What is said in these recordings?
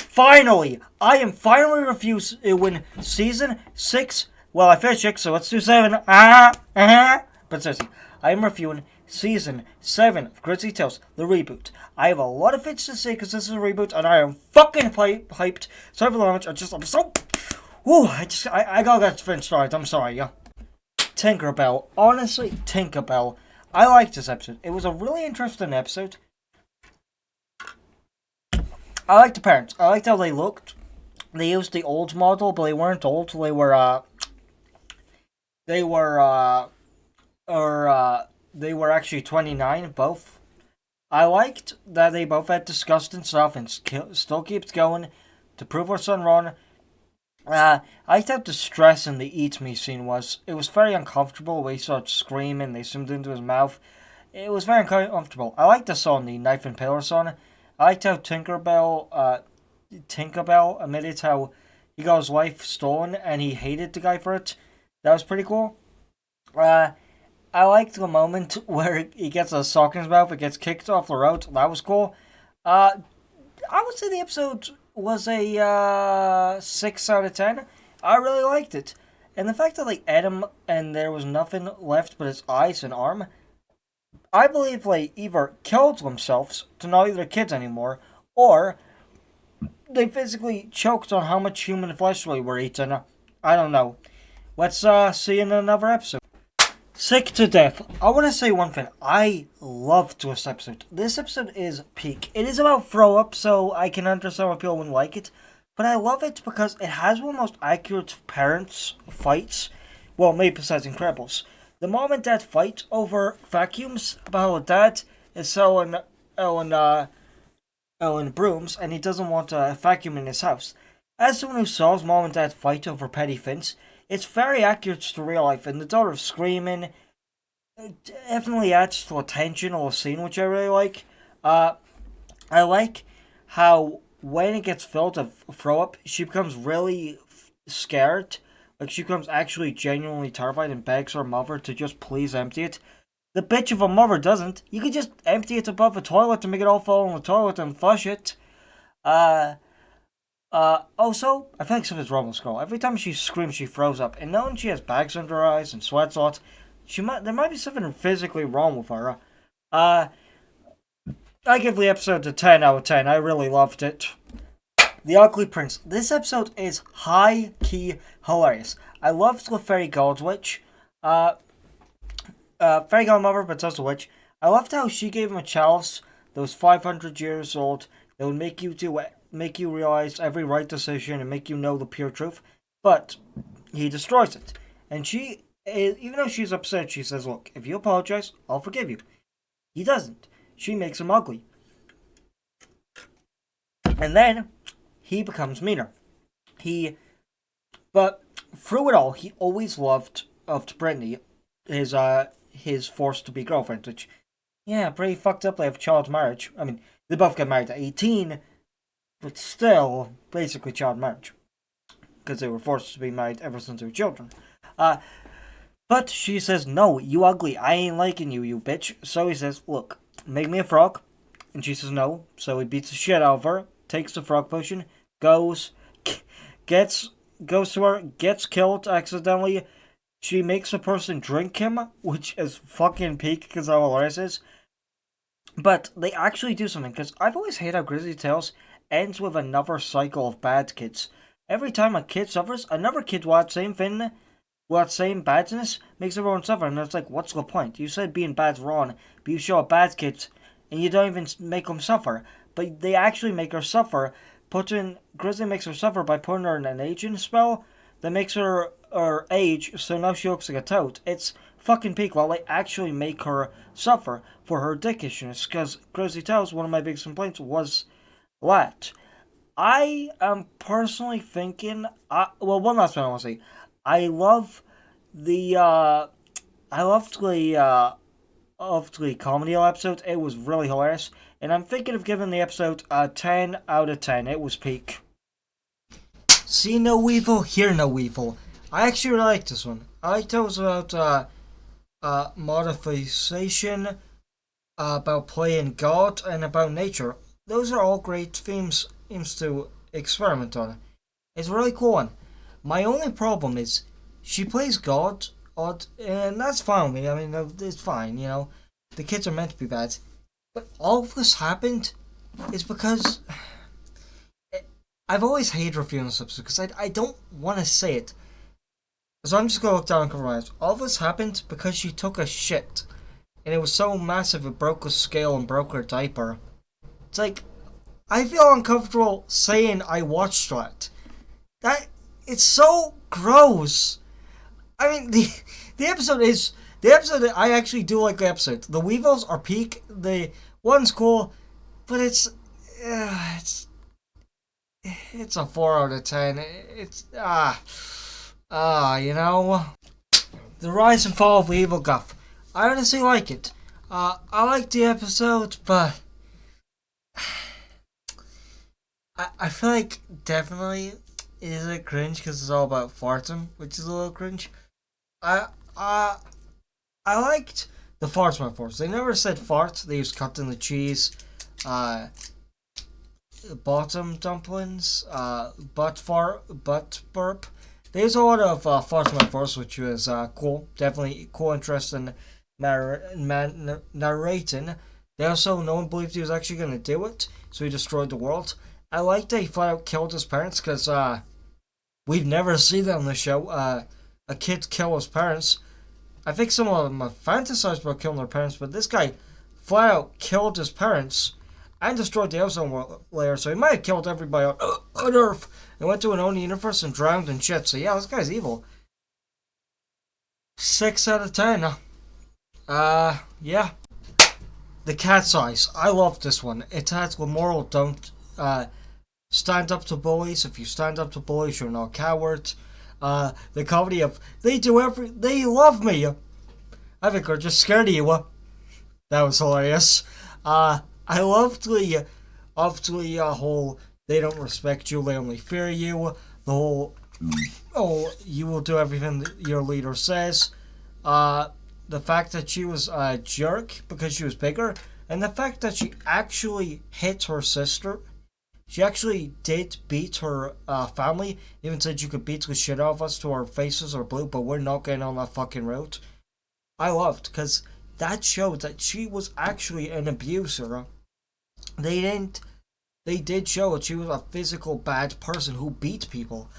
Finally! I am finally reviewing season 6. Well, I finished 6, so let's do 7. But seriously, I am reviewing season 7 of Grizzly Tales, the reboot. I have a lot of things to say because this is a reboot, and I am fucking hyped. Sorry for the moment, I'm so... Woo, I gotta get finished started, I'm sorry, yeah. Tinkerbell. Honestly, Tinkerbell. I liked this episode. It was a really interesting episode. I liked the parents. I liked how they looked. They used the old model, but they weren't old. They were actually 29, both. I liked that they both had disgusting stuff and still keeps going to prove her son wrong. I liked how distressing the eat me scene was. It was very uncomfortable. We started screaming. They zoomed into his mouth. It was very uncomfortable. I liked the song, the knife and pillar song. I liked how Tinkerbell admitted how he got his life stolen and he hated the guy for it. That was pretty cool. I liked the moment where he gets a sock in his mouth and gets kicked off the road. That was cool. I would say the episode was a 6 out of 10. I really liked it. And the fact that they ate him and there was nothing left but his eyes and arm, I believe they either killed themselves to not eat their kids anymore, or they physically choked on how much human flesh they were eating. I don't know. Let's see in another episode. Sick to death. I want to say one thing. I loved this episode. This episode is peak. It is about throw up, so I can understand why people wouldn't like it. But I love it because it has one of the most accurate parents fights. Well, maybe besides Incredibles. The mom and dad fight over vacuums about how dad is selling Ellen brooms and he doesn't want a vacuum in his house. As someone who saw his mom and dad fight over petty things, it's very accurate to real life, and the daughter screaming definitely adds to the tension of the scene, which I really like. I like how when it gets filled with throw up, she becomes really scared. Like, she becomes actually genuinely terrified and begs her mother to just please empty it. The bitch of a mother doesn't. You could just empty it above the toilet to make it all fall in the toilet and flush it. Also, I feel like something's wrong with this girl. Every time she screams, she throws up. And knowing she has bags under her eyes and sweats a lot, there might be something physically wrong with her. I give the episode a 10 out of 10. I really loved it. The Ugly Prince. This episode is high-key hilarious. I loved the Fairy God's Witch. Fairy Godmother, but it's also a witch. I loved how she gave him a chalice that was 500 years old that would make you realize every right decision and make you know the pure truth. But he destroys it. And she, even though she's upset, she says, look, if you apologize, I'll forgive you. He doesn't. She makes him ugly. And then he becomes meaner. But through it all, he always loved Brittany, his forced-to-be girlfriend, which, yeah, pretty fucked up. They have child marriage. I mean, they both get married at 18, but still, basically child marriage. Because they were forced to be married ever since they were children. But she says, no, you ugly, I ain't liking you, you bitch. So he says, look, make me a frog. And she says no, so he beats the shit out of her, takes the frog potion, goes to her, gets killed accidentally. She makes a person drink him, which is fucking peak because how hilarious it is. But they actually do something, because I've always hated how Grizzly Tales ends with another cycle of bad kids. Every time a kid suffers, another kid will have the same thing, will have the same badness, makes everyone suffer, and it's like, what's the point? You said being bad's wrong, but you show a bad kid, and you don't even make them suffer. But they actually make her suffer. Grizzly makes her suffer by putting her in an aging spell that makes her age, so now she looks like a toad. It's fucking peak. While they actually make her suffer for her dickishness, because Grizzly Tales, one of my biggest complaints was that. I am personally thinking, one last thing I want to say. I loved the comedy episode. It was really hilarious. And I'm thinking of giving the episode a 10 out of 10. It was peak. See no evil, hear no evil. I actually really liked this one. I liked how it was about modification, about playing God, and about nature. Those are all great themes to experiment on. It's a really cool one. My only problem is she plays God, odd, and that's fine with me. I mean, it's fine, you know. The kids are meant to be bad. But all of this happened is because I've always hated reviewing this episode because I don't want to say it. So I'm just going to look down and cover my eyes. All of this happened because she took a shit. And it was so massive it broke a scale and broke her diaper. It's like, I feel uncomfortable saying I watched that. It's so gross. I mean, the episode is... The episode, I actually do like the episode. The Weevils are peak. The one's cool. But it's a 4 out of 10. It's, you know. The Rise and Fall of the Evil Guff. I honestly like it. I like the episode, but I feel like definitely it is a cringe because it's all about farting, which is a little cringe. I liked the farts metaphors. They never said fart. They used cutting the cheese, bottom dumplings, butt burp. There's a lot of farts metaphors, which was cool. Definitely cool, interesting narrating. They also, no one believed he was actually going to do it, so he destroyed the world. I like that he flat out killed his parents, because we've never seen that on the show. A kid kill his parents. I think some of them have fantasized about killing their parents, but this guy flat out killed his parents and destroyed the ozone layer, so he might have killed everybody on Earth and went to an own universe and drowned and shit. So yeah, this guy's evil. 6 out of 10. Yeah. The Cat's Eyes. I love this one. It has the moral don't stand up to bullies. If you stand up to bullies, you're not a coward. The comedy of they love me. I think they're just scared of you. That was hilarious. I loved the whole they don't respect you, they only fear you. The whole you will do everything that your leader says. The fact that she was a jerk because she was bigger, and the fact that she actually hit her sister. She actually did beat her family. Even said you could beat the shit out of us till our faces are blue, but we're not getting on that fucking road. I loved, because that showed that she was actually an abuser. They did show that she was a physical bad person who beat people.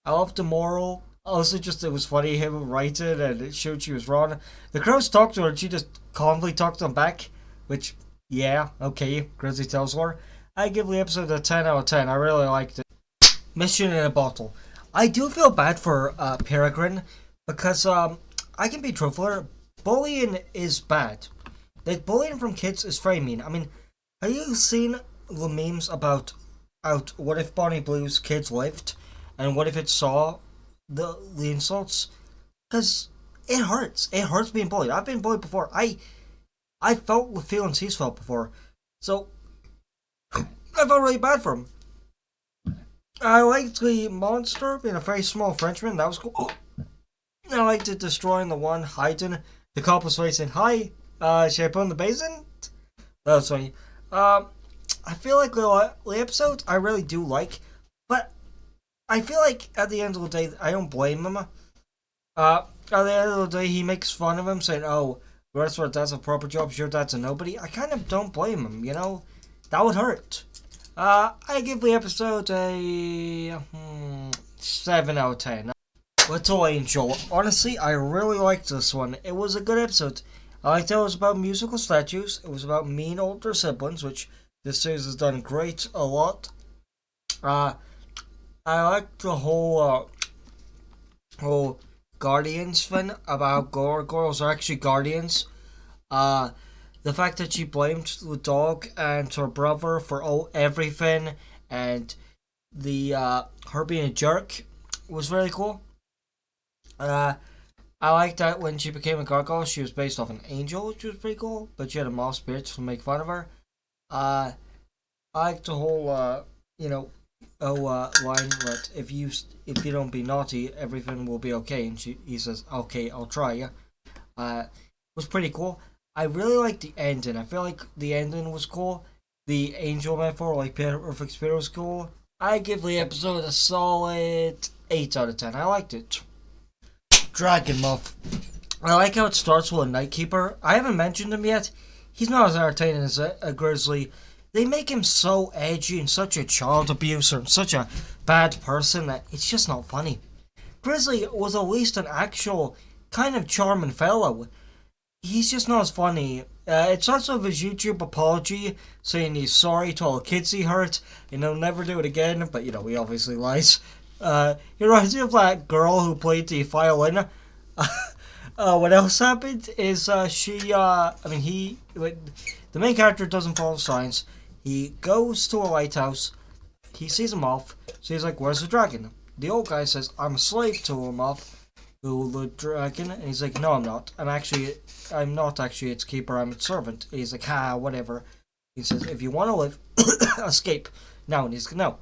I loved the moral. Also, just it was funny him write it, and it showed she was wrong. The crows talked to her, and she just calmly talked them back, which, yeah, okay, Grizzly tells her. I give the episode a 10 out of 10. I really liked it. Mission in a Bottle. I do feel bad for Peregrine, because I can be truthful. Bullying is bad. Like, bullying from kids is very mean. I mean, have you seen the memes about what if Bonnie Blue's kids lived, and what if it saw the insults? Because it hurts. It hurts being bullied. I've been bullied before. I felt the feelings he's felt before. So I felt really bad for him. I liked the monster being a very small Frenchman. That was cool. I liked it destroying the one hiding. The cop was facing, hi, should I put in the basin? That was funny. I feel like the episodes I really do like, but I feel like at the end of the day, I don't blame him. At the end of the day, he makes fun of him, saying, oh, the rest of our dads have proper jobs, your dad's a nobody. I kind of don't blame him, you know? That would hurt. I give the episode a 7 out of 10. Little Angel. Honestly, I really liked this one. It was a good episode. I liked how it was about musical statues. It was about mean older siblings, which this series has done great a lot. I liked the whole Guardians thing about girls are actually guardians. The fact that she blamed the dog and her brother for everything, and the her being a jerk was really cool. I liked that when she became a gargoyle, she was based off an angel, which was pretty cool, but she had a mob spirit to make fun of her. I liked the whole, line that if you don't be naughty, everything will be okay. And he says, "Okay, I'll try." Yeah, was pretty cool. I really like the ending. I feel like the ending was cool. The angel metaphor, like perfect spirit, was cool. I give the episode a solid 8 out of 10. I liked it. Dragon Muff. I like how it starts with a Nightkeeper. I haven't mentioned him yet. He's not as entertaining as a Grizzly. They make him so edgy and such a child abuser and such a bad person that it's just not funny. Grizzly was at least an actual kind of charming fellow. He's just not as funny. It starts with his YouTube apology saying he's sorry to all the kids he hurt and he'll never do it again, but he obviously lies. He reminds me of that girl who played the violin. What else happened is the main character doesn't follow signs. He goes to a lighthouse. He sees him off. So he's like, "Where's the dragon?" The old guy says, "I'm a slave to him off, to the dragon." And he's like, "No, I'm not. I'm not actually its keeper. I'm its servant." And he's like, "Ha, whatever." He says, "If you want to live, escape now." And he's like, "No."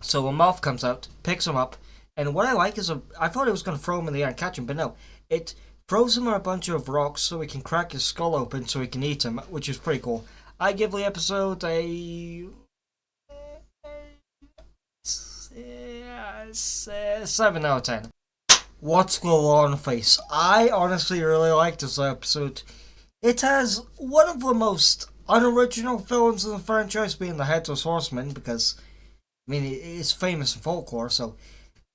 So a moth comes out, picks him up, and what I like is I thought it was going to throw him in the air and catch him, but no. It throws him on a bunch of rocks so he can crack his skull open so he can eat him, which is pretty cool. I give the episode a 7 out of 10. What's going on, face? I honestly really like this episode. It has one of the most unoriginal villains in the franchise, being the Headless Horseman, because it's famous in folklore. So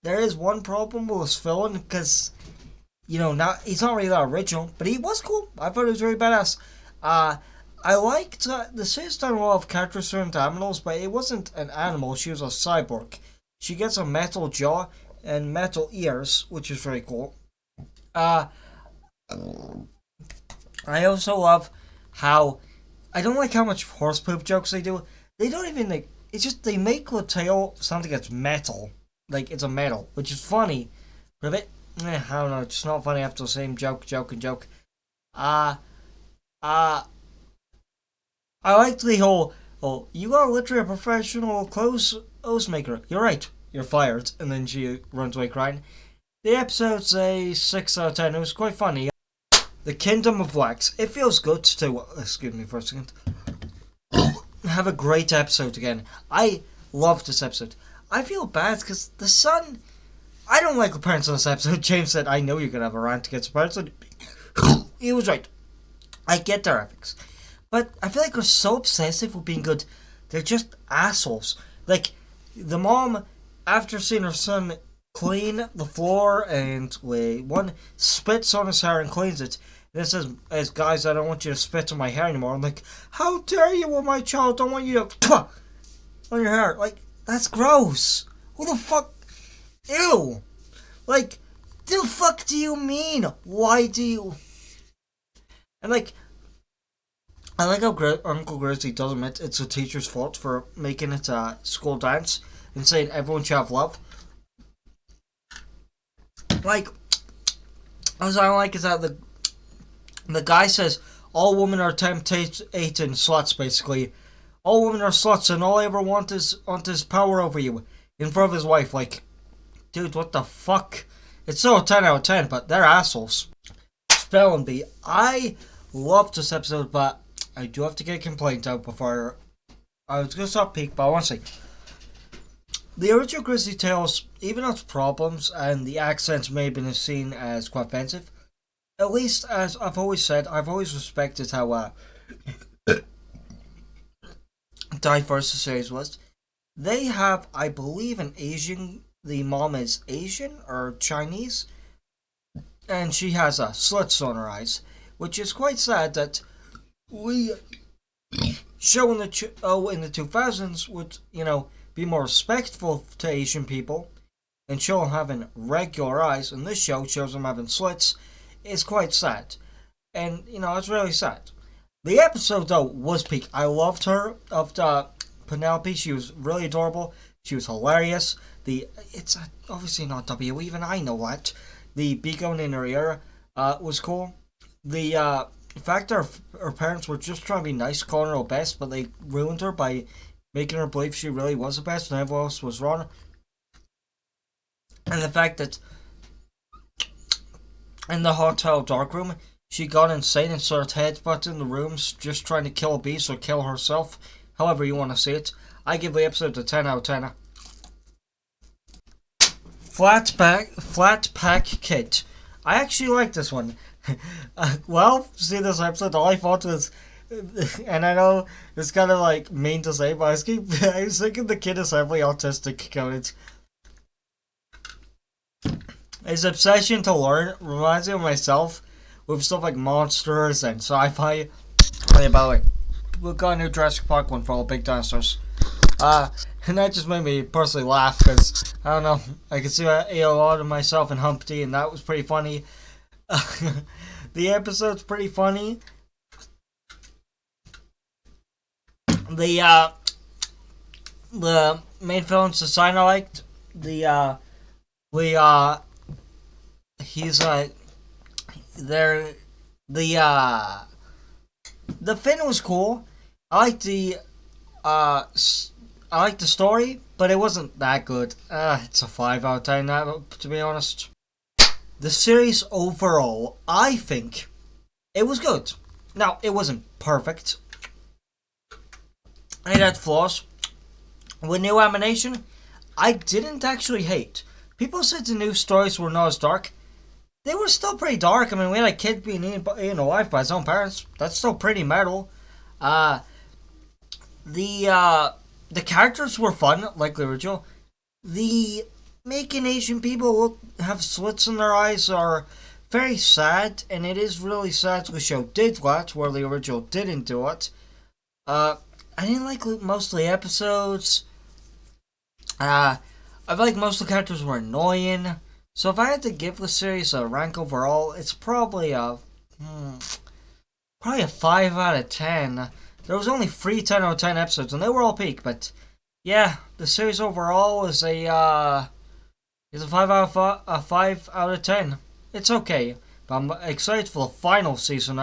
there is one problem with this villain because he's not really that original, but he was cool. I thought he was really badass. I liked the series done a lot of characters turned to animals, but it wasn't an animal. She was a cyborg. She gets a metal jaw and metal ears, which is very cool. I also love how I don't like how much horse poop jokes they do. They don't even like. It's just they make the tail sound like it's metal, like it's a metal, which is funny, but a bit. I don't know. It's not funny after the same joke. Uh, uh, I liked the whole. "Oh, you are literally a professional clothes maker. You're right. You're fired." And then she runs away crying. The episode's a 6 out of 10. It was quite funny. The Kingdom of Wax. It feels good to. Excuse me for a second. Have a great episode again. I love this episode. I feel bad because the son. I don't like the parents in this episode. James said, "I know you're gonna have a rant against the parents." He was right. I get their ethics. But I feel like they're so obsessive with being good. They're just assholes. Like, the mom, after seeing her son clean the floor and one spits on his hair and cleans it, and it says, "As guys, I don't want you to spit on my hair anymore." I'm like, "How dare you with my child? Don't want you to on your hair." Like, that's gross. Who the fuck? Ew. Like, the fuck do you mean? Why do you? And like, I like how Uncle Grizzly does admit it's a teacher's fault for making it a school dance and saying everyone should have love. Like, as I like is that the guy says all women are temptating sluts. Basically, all women are sluts, and all I ever want is power over you in front of his wife. Like, dude, what the fuck? It's still a 10 out of 10, but they're assholes. Spelling Bee. I love this episode, but I do have to get a complaint out before I was going to stop peak, but I want to say the original Grizzly Tales, even its problems and the accents may have been seen as quite offensive, at least as I've always said, I've always respected how diverse the series was. They have, I believe, an Asian. The mom is Asian or Chinese, and she has a slits on her eyes, which is quite sad that we show in the 2000s would be more respectful to Asian people and show them having regular eyes, and this show shows them having slits. Is quite sad, and it's really sad. The episode though was peak. I loved her of the Penelope. She was really adorable. She was hilarious. It's obviously not W. Even I know that. The beak going in her ear was cool. The fact that her parents were just trying to be nice, calling her best, but they ruined her by making her believe she really was the best and everyone else was wrong. And the fact that in the hotel darkroom, she got insane and started headbutting the rooms, just trying to kill beasts or kill herself, however you want to see it. I give the episode a 10 out of 10. Flat Pack Kit. I actually like this one. Well, see this episode, all I thought was, and I know it's kind of like mean to say, but I was thinking the kid is heavily autistic coded. His obsession to learn reminds me of myself with stuff like monsters and sci-fi. By the way, we've got a new Jurassic Park one for all big dinosaurs. And that just made me personally laugh because, I don't know, I could see a lot of myself in Humpty and that was pretty funny. The episode's pretty funny. The main villain's the sign I liked. He's there. The fin was cool. I liked the story, but it wasn't that good. It's a 5 out of 10 now, to be honest. The series overall, I think it was good. Now, it wasn't perfect. It had flaws. With new animation, I didn't actually hate. People said the new stories were not as dark. They were still pretty dark. I mean, we had a kid being eaten alive by his own parents. That's still pretty metal. The characters were fun, like the original. The making Asian people have slits in their eyes are very sad, and it is really sad the show did that, where the original didn't do it. I didn't like most of the episodes. I feel like most of the characters were annoying. So if I had to give the series a rank overall, it's probably a 5 out of 10. There was only 3 10 out of 10 episodes, and they were all peak. But yeah, the series overall is a 5 out of 10. It's okay, but I'm excited for the final season.